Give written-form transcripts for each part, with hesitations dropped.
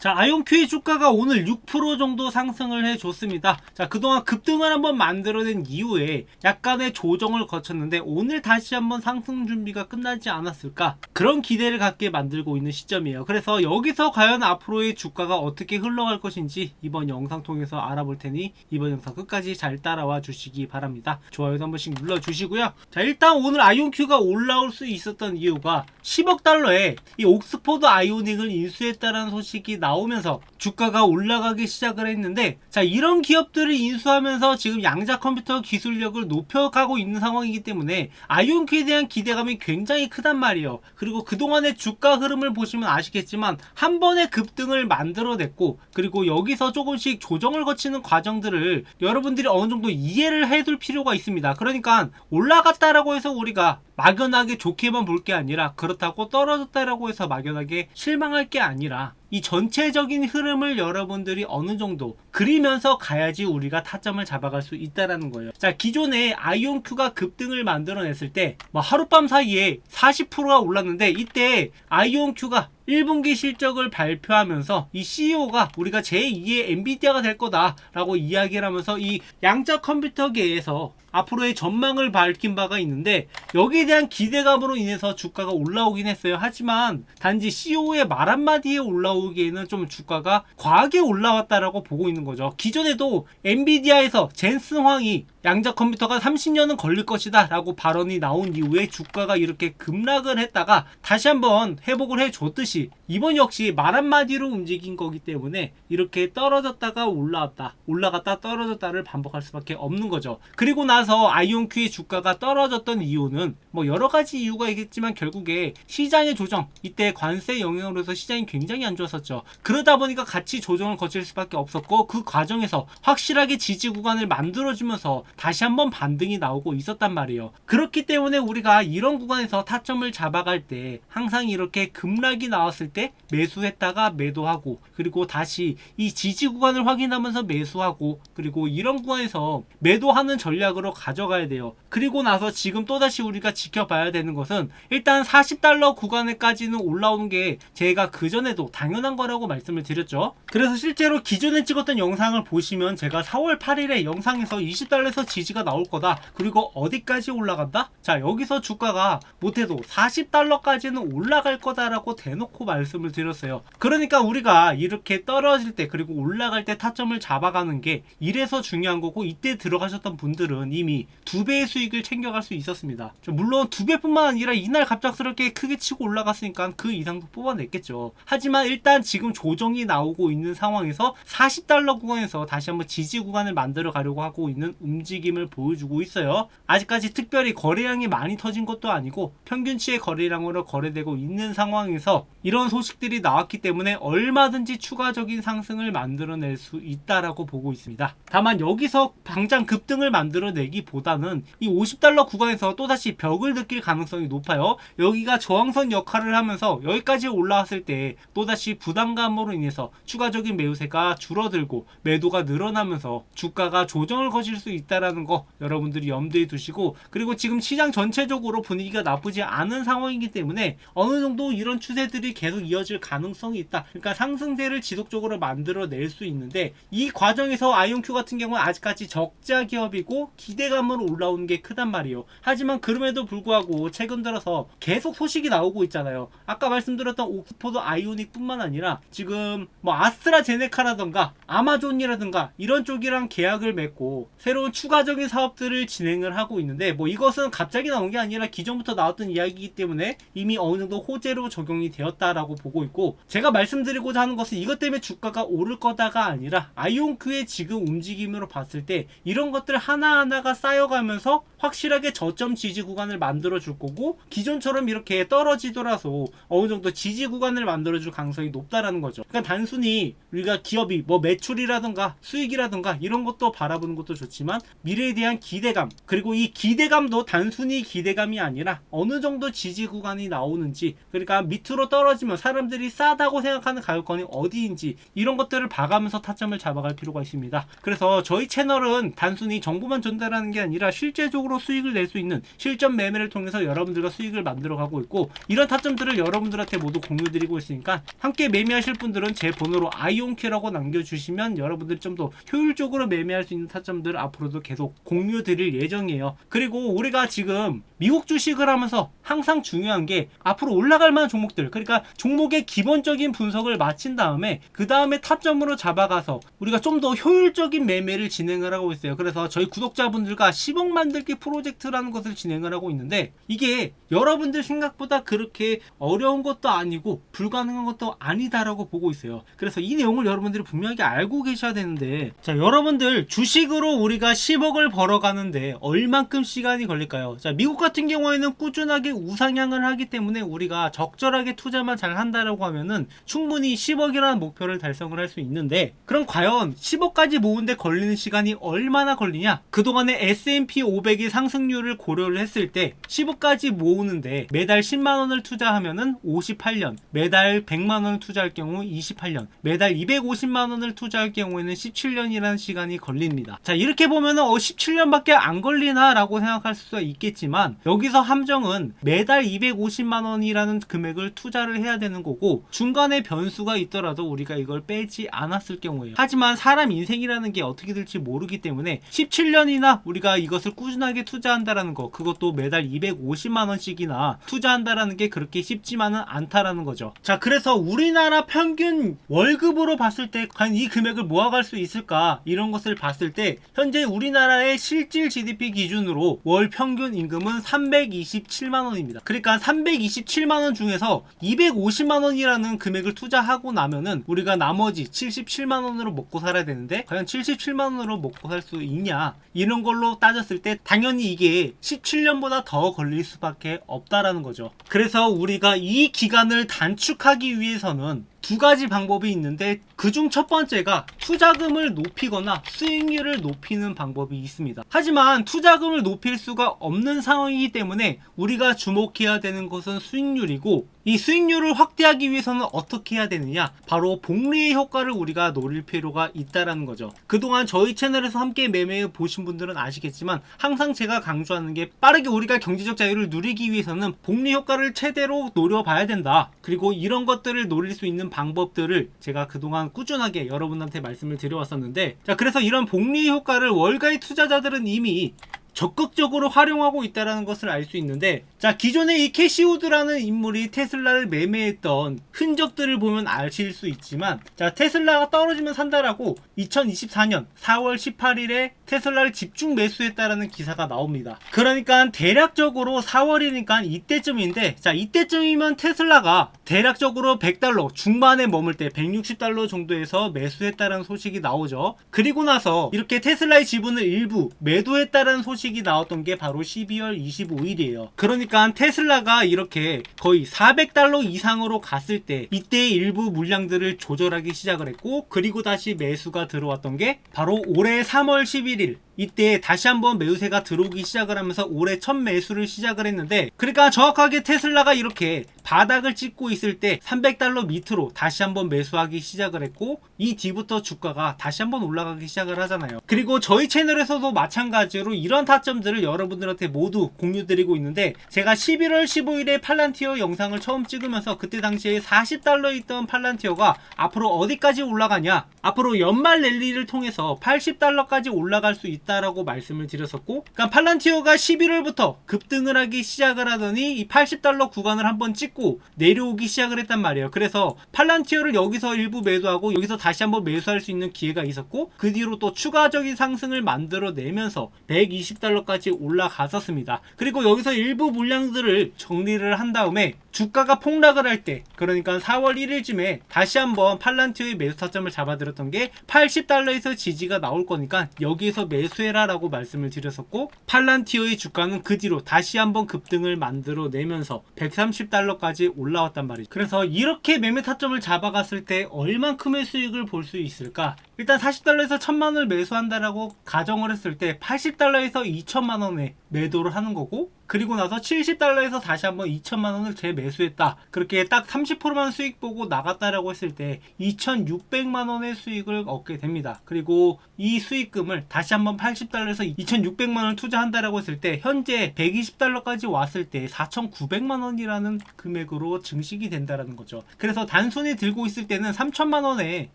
자, 아이온큐의 주가가 오늘 6% 정도 상승을 해줬습니다. 자, 그동안 급등을 한번 만들어낸 이후에 약간의 조정을 거쳤는데 오늘 다시 한번 상승 준비가 끝나지 않았을까, 그런 기대를 갖게 만들고 있는 시점이에요. 그래서 여기서 과연 앞으로의 주가가 어떻게 흘러갈 것인지 이번 영상 통해서 알아볼 테니 이번 영상 끝까지 잘 따라와 주시기 바랍니다. 좋아요도 한 번씩 눌러주시고요. 자, 일단 오늘 아이온큐가 올라올 수 있었던 이유가 10억 달러에 이 옥스포드 아이오닉을 인수했다는 소식이 나오면서 주가가 올라가기 시작을 했는데, 자, 이런 기업들을 인수하면서 지금 양자 컴퓨터 기술력을 높여가고 있는 상황이기 때문에 아이온큐에 대한 기대감이 굉장히 크단 말이에요. 그리고 그동안의 주가 흐름을 보시면 아시겠지만 한 번의 급등을 만들어냈고, 그리고 여기서 조금씩 조정을 거치는 과정들을 여러분들이 어느 정도 이해를 해둘 필요가 있습니다. 그러니까 올라갔다라고 해서 우리가 막연하게 좋게만 볼 게 아니라, 그렇다고 떨어졌다라고 해서 막연하게 실망할 게 아니라 이 전체적인 흐름을 여러분들이 어느 정도 그리면서 가야지 우리가 타점을 잡아갈 수 있다라는 거예요. 자, 기존에 아이온큐가 급등을 만들어냈을 때 뭐 하룻밤 사이에 40%가 올랐는데, 이때 아이온큐가 1분기 실적을 발표하면서 이 CEO가 우리가 제2의 엔비디아가 될 거다 라고 이야기를 하면서 이 양자 컴퓨터계에서 앞으로의 전망을 밝힌 바가 있는데, 여기에 대한 기대감으로 인해서 주가가 올라오긴 했어요. 하지만 단지 CEO의 말 한마디에 올라오기에는 좀 주가가 과하게 올라왔다라고 보고 있는 거죠. 기존에도 엔비디아에서 젠슨 황이 양자 컴퓨터가 30년은 걸릴 것이다 라고 발언이 나온 이후에 주가가 이렇게 급락을 했다가 다시 한번 회복을 해줬듯이 이번 역시 말 한마디로 움직인 거기 때문에 이렇게 떨어졌다가 올라왔다, 올라갔다 떨어졌다를 반복할 수밖에 없는 거죠. 그리고 나서 아이온큐의 주가가 떨어졌던 이유는 뭐 여러 가지 이유가 있겠지만 결국에 시장의 조정, 이때 관세 영향으로 해서 시장이 굉장히 안 좋았었죠. 그러다 보니까 같이 조정을 거칠 수밖에 없었고, 그 과정에서 확실하게 지지 구간을 만들어주면서 다시 한번 반등이 나오고 있었단 말이에요. 그렇기 때문에 우리가 이런 구간에서 타점을 잡아갈 때 항상 이렇게 급락이 나왔을 때 매수했다가 매도하고, 그리고 다시 이 지지 구간을 확인하면서 매수하고, 그리고 이런 구간에서 매도하는 전략으로 가져가야 돼요. 그리고 나서 지금 또다시 우리가 지켜봐야 되는 것은, 일단 40달러 구간에까지는 올라오는 게 제가 그전에도 당연한 거라고 말씀을 드렸죠. 그래서 실제로 기존에 찍었던 영상을 보시면 제가 4월 8일에 영상에서 20달러에서 지지가 나올 거다, 그리고 어디까지 올라간다? 자, 여기서 주가가 못해도 40달러까지는 올라갈 거다라고 대놓고 말씀을 드렸어요. 그러니까 우리가 이렇게 떨어질 때 그리고 올라갈 때 타점을 잡아가는 게 이래서 중요한 거고, 이때 들어가셨던 분들은 이미 2배의 수익을 챙겨갈 수 있었습니다. 물론 2배뿐만 아니라 이날 갑작스럽게 크게 치고 올라갔으니까 그 이상도 뽑아냈겠죠. 하지만 일단 지금 조정이 나오고 있는 상황에서 40달러 구간에서 다시 한번 지지 구간을 만들어 가려고 하고 있는 움직임을 보여주고 있어요. 아직까지 특별히 거래량이 많이 터진 것도 아니고 평균치의 거래량으로 거래되고 있는 상황에서 이런 소식들이 나왔기 때문에 얼마든지 추가적인 상승을 만들어낼 수 있다라고 보고 있습니다. 다만 여기서 당장 급등을 만들어내기보다는 이 50달러 구간에서 또다시 벽을 느낄 가능성이 높아요. 여기가 저항선 역할을 하면서 여기까지 올라왔을 때 또다시 부담감으로 인해서 추가적인 매수세가 줄어들고 매도가 늘어나면서 주가가 조정을 거칠 수 있다라는 거 여러분들이 염두에 두시고, 그리고 지금 시장 전체적으로 분위기가 나쁘지 않은 상황이기 때문에 어느 정도 이런 추세들이 계속 이어질 가능성이 있다. 그러니까 상승세를 지속적으로 만들어낼 수 있는데, 이 과정에서 아이온큐 같은 경우는 아직까지 적자 기업이고 기대감으로 올라오는 게 크단 말이에요. 하지만 그럼에도 불구하고 최근 들어서 계속 소식이 나오고 있잖아요. 아까 말씀드렸던 옥스포드 아이오닉 뿐만 아니라 지금 뭐 아스트라제네카라든가 아마존이라든가 이런 쪽이랑 계약을 맺고 새로운 추가적인 사업들을 진행을 하고 있는데, 뭐 이것은 갑자기 나온 게 아니라 기존부터 나왔던 이야기이기 때문에 이미 어느 정도 호재로 적용이 되었다라고 보고 있고, 제가 말씀드리고자 하는 것은 이것 때문에 주가가 오를 거다가 아니라 아이온큐의 지금 움직임으로 봤을 때 이런 것들 하나하나가 쌓여가면서 확실하게 저점 지지 구간을 만들어 줄 거고, 기존처럼 이렇게 떨어지더라도 어느 정도 지지 구간을 만들어 줄 가능성이 높다라는 거죠. 그러니까 단순히 우리가 기업이 뭐 매출이라든가 수익이라든가 이런 것도 바라보는 것도 좋지만 미래에 대한 기대감, 그리고 이 기대감도 단순히 기대감이 아니라 어느 정도 지지 구간이 나오는지, 그러니까 밑으로 떨어지면 사람들이 싸다고 생각하는 가격권이 어디인지 이런 것들을 봐가면서 타점을 잡아갈 필요가 있습니다. 그래서 저희 채널은 단순히 정보만 전달하는 게 아니라 실제적으로 수익을 낼 수 있는 실전 매매를 통해서 여러분들과 수익을 만들어가고 있고, 이런 타점들을 여러분들한테 모두 공유드리고 있으니까 함께 매매하실 분들은 제 번호로 아이온키라고 남겨주시면 여러분들이 좀 더 효율적으로 매매할 수 있는 타점들 앞으로도 계속 공유 드릴 예정이에요. 그리고 우리가 지금 미국 주식을 하면서 항상 중요한 게 앞으로 올라갈 만한 종목들, 그러니까 종목의 기본적인 분석을 마친 다음에 그 다음에 타점으로 잡아가서 우리가 좀 더 효율적인 매매를 진행을 하고 있어요. 그래서 저희 구독자분들과 10억 만들기 프로젝트라는 것을 진행을 하고 있는데, 이게 여러분들 생각보다 그렇게 어려운 것도 아니고 불가능한 것도 아니다라고 보고 있어요. 그래서 이 내용을 여러분들이 분명하게 알고 계셔야 되는데, 자, 여러분들 주식으로 우리가 10억을 벌어가는데 얼만큼 시간이 걸릴까요? 자, 미국 같은 경우에는 꾸준하게 우상향을 하기 때문에 우리가 적절하게 투자만 잘 한다라고 하면은 충분히 10억이라는 목표를 달성을 할 수 있는데, 그럼 과연 10억까지 모으는데 걸리는 시간이 얼마나 걸리냐? 그동안의 S&P 500의 상승률을 고려를 했을 때 10억까지 모으는데 매달 10만원을 투자하면은 58년, 매달 100만원을 투자할 경우 28년, 매달 250만원을 투자할 경우에는 17년이라는 시간이 걸립니다. 자, 이렇게 보면은 17년밖에 안 걸리나 라고 생각할 수가 있겠지만, 여기서 함정은 매달 250만원이라는 금액을 투자를 해야 되는 거고, 중간에 변수가 있더라도 우리가 이걸 빼지 않았을 경우에요. 하지만 사람 인생이라는 게 어떻게 될지 모르기 때문에 17년이나 우리가 이것을 꾸준하게 투자한다라는 거, 그것도 매달 250만원씩이나 투자한다라는 게 그렇게 쉽지만은 않다라는 거죠. 자, 그래서 우리나라 평균 월급으로 봤을 때 과연 이 금액을 모아갈 수 있을까, 이런 것을 봤을 때 현재 우리나라의 실질 GDP 기준으로 월 평균 임금은 327만원입니다. 그러니까 327만원 중에서 250만원이라는 금액을 투자하고 나면은 우리가 나머지 77만원으로 먹고 살아야 되는데, 과연 77만원으로 먹고 살 수 있냐, 이런 걸로 따졌을 때 당연히 이게 17년보다 더 걸릴 수밖에 없다라는 거죠. 그래서 우리가 이 기간을 단축하기 위해서는 두 가지 방법이 있는데, 그중 첫 번째가 투자금을 높이거나 수익률을 높이는 방법이 있습니다. 하지만 투자금을 높일 수가 없는 상황이기 때문에 우리가 주목해야 되는 것은 수익률이고, 이 수익률을 확대하기 위해서는 어떻게 해야 되느냐, 바로 복리의 효과를 우리가 노릴 필요가 있다라는 거죠. 그동안 저희 채널에서 함께 매매해 보신 분들은 아시겠지만 항상 제가 강조하는 게, 빠르게 우리가 경제적 자유를 누리기 위해서는 복리 효과를 최대로 노려봐야 된다. 그리고 이런 것들을 노릴 수 있는 방법들을 제가 그동안 꾸준하게 여러분한테 말씀을 드려왔었는데, 자, 그래서 이런 복리 효과를 월가의 투자자들은 이미 적극적으로 활용하고 있다는 것을 알 수 있는데, 자, 기존에 이 캐시우드라는 인물이 테슬라를 매매했던 흔적들을 보면 아실 수 있지만, 자, 테슬라가 떨어지면 산다라고 2024년 4월 18일에 테슬라를 집중 매수했다라는 기사가 나옵니다. 그러니까 대략적으로 4월이니까 이때쯤인데, 자, 이때쯤이면 테슬라가 대략적으로 $100 중반에 머물 때 $160 정도에서 매수했다라는 소식이 나오죠. 그리고 나서 이렇게 테슬라의 지분을 일부 매도했다라는 소식이 나왔던 게 바로 12월 25일이에요. 그러니까 테슬라가 이렇게 거의 $400 이상으로 갔을 때 이때 일부 물량들을 조절하기 시작을 했고, 그리고 다시 매수가 들어왔던 게 바로 올해 3월 11일, 이때 다시 한번 매수세가 들어오기 시작을 하면서 올해 첫 매수를 시작을 했는데, 그러니까 정확하게 테슬라가 이렇게 바닥을 찍고 있을 때 $300 밑으로 다시 한번 매수하기 시작을 했고, 이 뒤부터 주가가 다시 한번 올라가기 시작을 하잖아요. 그리고 저희 채널에서도 마찬가지로 이런 타점들을 여러분들한테 모두 공유드리고 있는데, 제가 11월 15일에 팔란티어 영상을 처음 찍으면서 그때 당시에 $40 있던 팔란티어가 앞으로 어디까지 올라가냐, 앞으로 연말 랠리를 통해서 $80까지 올라갈 수 있다라고 말씀을 드렸었고, 그러니까 팔란티어가 11월부터 급등을 하기 시작을 하더니 이 $80 구간을 한번 찍고 내려오기 시작을 했단 말이에요. 그래서 팔란티어를 여기서 일부 매도하고 여기서 다시 한번 매수할 수 있는 기회가 있었고, 그 뒤로 또 추가적인 상승을 만들어내면서 $120까지 올라갔었습니다. 그리고 여기서 일부 물량들을 정리를 한 다음에 주가가 폭락을 할 때, 그러니까 4월 1일쯤에 다시 한번 팔란티어의 매수 타점을 잡아들었던 게 $80에서 지지가 나올 거니까 여기에서 매수해라 라고 말씀을 드렸었고, 팔란티어의 주가는 그 뒤로 다시 한번 급등을 만들어내면서 $130까지 올라왔단 말이죠. 그래서 이렇게 매매 타점을 잡아갔을 때 얼만큼의 수익을 볼 수 있을까, 일단 40달러에서 1000만원을 매수한다라고 가정을 했을 때 80달러에서 2000만원에 매도를 하는 거고, 그리고 나서 70달러에서 다시 한번 2000만원을 재매수했다. 그렇게 딱 30%만 수익 보고 나갔다라고 했을 때 2600만원의 수익을 얻게 됩니다. 그리고 이 수익금을 다시 한번 80달러에서 2600만원을 투자한다라고 했을 때 현재 120달러까지 왔을 때 4900만원이라는 금액으로 증식이 된다라는 거죠. 그래서 단순히 들고 있을 때는 3000만원의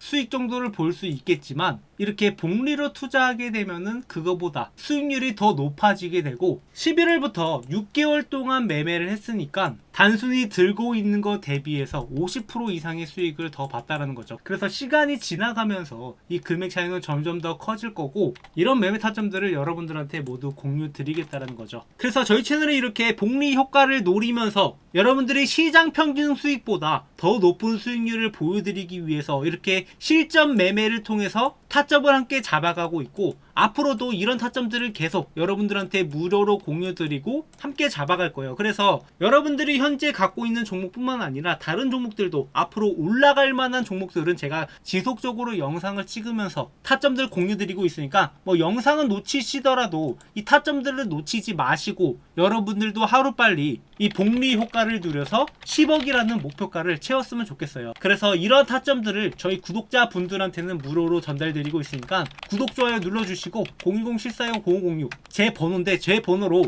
수익 정도를 볼 수 있겠지만, 이렇게 복리로 투자하게 되면은 그거보다 수익률이 더 높아지게 되고, 11월부터 6개월 동안 매매를 했으니까 단순히 들고 있는 거 대비해서 50% 이상의 수익을 더 봤다라는 거죠. 그래서 시간이 지나가면서 이 금액 차이는 점점 더 커질 거고, 이런 매매 타점들을 여러분들한테 모두 공유 드리겠다는 거죠. 그래서 저희 채널에 이렇게 복리 효과를 노리면서 여러분들이 시장 평균 수익보다 더 높은 수익률을 보여드리기 위해서 이렇게 실전 매매를 통해서 타점을 함께 잡아가고 있고, 앞으로도 이런 타점들을 계속 여러분들한테 무료로 공유드리고 함께 잡아갈 거예요. 그래서 여러분들이 현재 갖고 있는 종목뿐만 아니라 다른 종목들도 앞으로 올라갈 만한 종목들은 제가 지속적으로 영상을 찍으면서 타점들 공유드리고 있으니까, 뭐 영상은 놓치시더라도 이 타점들을 놓치지 마시고 여러분들도 하루빨리 이 복리 효과를 누려서 10억이라는 목표가를 채웠으면 좋겠어요. 그래서 이런 타점들을 저희 구독자분들한테는 무료로 전달드리고 있으니까 구독, 좋아요 눌러주시고 010-740-0506 제 번호인데, 제 번호로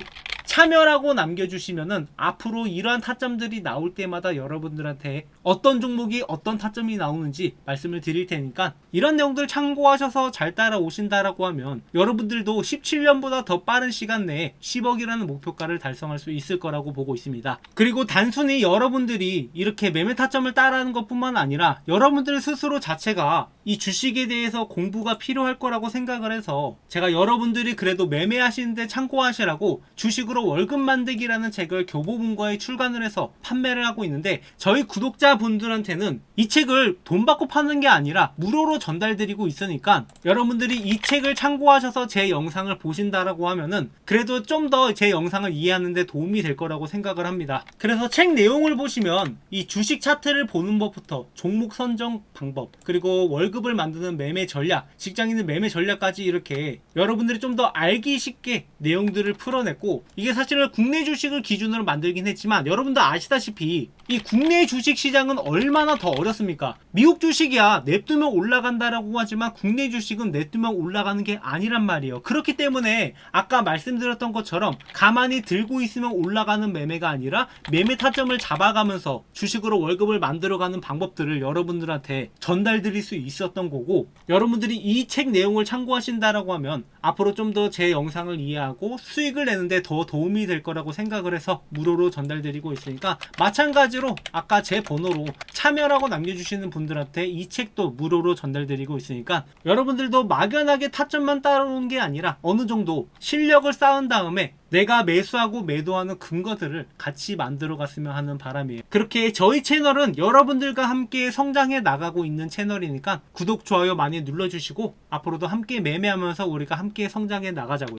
참여라고 남겨주시면은 앞으로 이러한 타점들이 나올 때마다 여러분들한테 어떤 종목이 어떤 타점이 나오는지 말씀을 드릴 테니까, 이런 내용들 참고하셔서 잘 따라오신다라고 하면 여러분들도 17년보다 더 빠른 시간 내에 10억이라는 목표가를 달성할 수 있을 거라고 보고 있습니다. 그리고 단순히 여러분들이 이렇게 매매 타점을 따라하는 것뿐만 아니라 여러분들 스스로 자체가 이 주식에 대해서 공부가 필요할 거라고 생각을 해서 제가 여러분들이 그래도 매매하시는데 참고하시라고 주식으로 월급 만들기라는 책을 교보문고에 출간을 해서 판매를 하고 있는데, 저희 구독자분들한테는 이 책을 돈 받고 파는 게 아니라 무료로 전달드리고 있으니까 여러분들이 이 책을 참고하셔서 제 영상을 보신다라고 하면은 그래도 좀 더 제 영상을 이해하는 데 도움이 될 거라고 생각을 합니다. 그래서 책 내용을 보시면 이 주식 차트를 보는 법부터 종목 선정 방법, 그리고 월급을 만드는 매매 전략, 직장인의 매매 전략까지 이렇게 여러분들이 좀 더 알기 쉽게 내용들을 풀어냈고, 이게 사실은 국내 주식을 기준으로 만들긴 했지만 여러분도 아시다시피 이 국내 주식 시장은 얼마나 더 어렵습니까? 미국 주식이야 냅두면 올라간다라고 하지만 국내 주식은 냅두면 올라가는 게 아니란 말이에요. 그렇기 때문에 아까 말씀드렸던 것처럼 가만히 들고 있으면 올라가는 매매가 아니라 매매 타점을 잡아가면서 주식으로 월급을 만들어가는 방법들을 여러분들한테 전달드릴 수 있었던 거고, 여러분들이 이 책 내용을 참고하신다라고 하면 앞으로 좀 더 제 영상을 이해하고 수익을 내는데 더 도움이 될 거라고 생각을 해서 무료로 전달드리고 있으니까, 마찬가지로 아까 제 번호로 참여라고 남겨주시는 분들한테 이 책도 무료로 전달드리고 있으니까 여러분들도 막연하게 타점만 따라오는 게 아니라 어느 정도 실력을 쌓은 다음에 내가 매수하고 매도하는 근거들을 같이 만들어 갔으면 하는 바람이에요. 그렇게 저희 채널은 여러분들과 함께 성장해 나가고 있는 채널이니까 구독, 좋아요 많이 눌러주시고 앞으로도 함께 매매하면서 우리가 함께 성장해 나가자고요.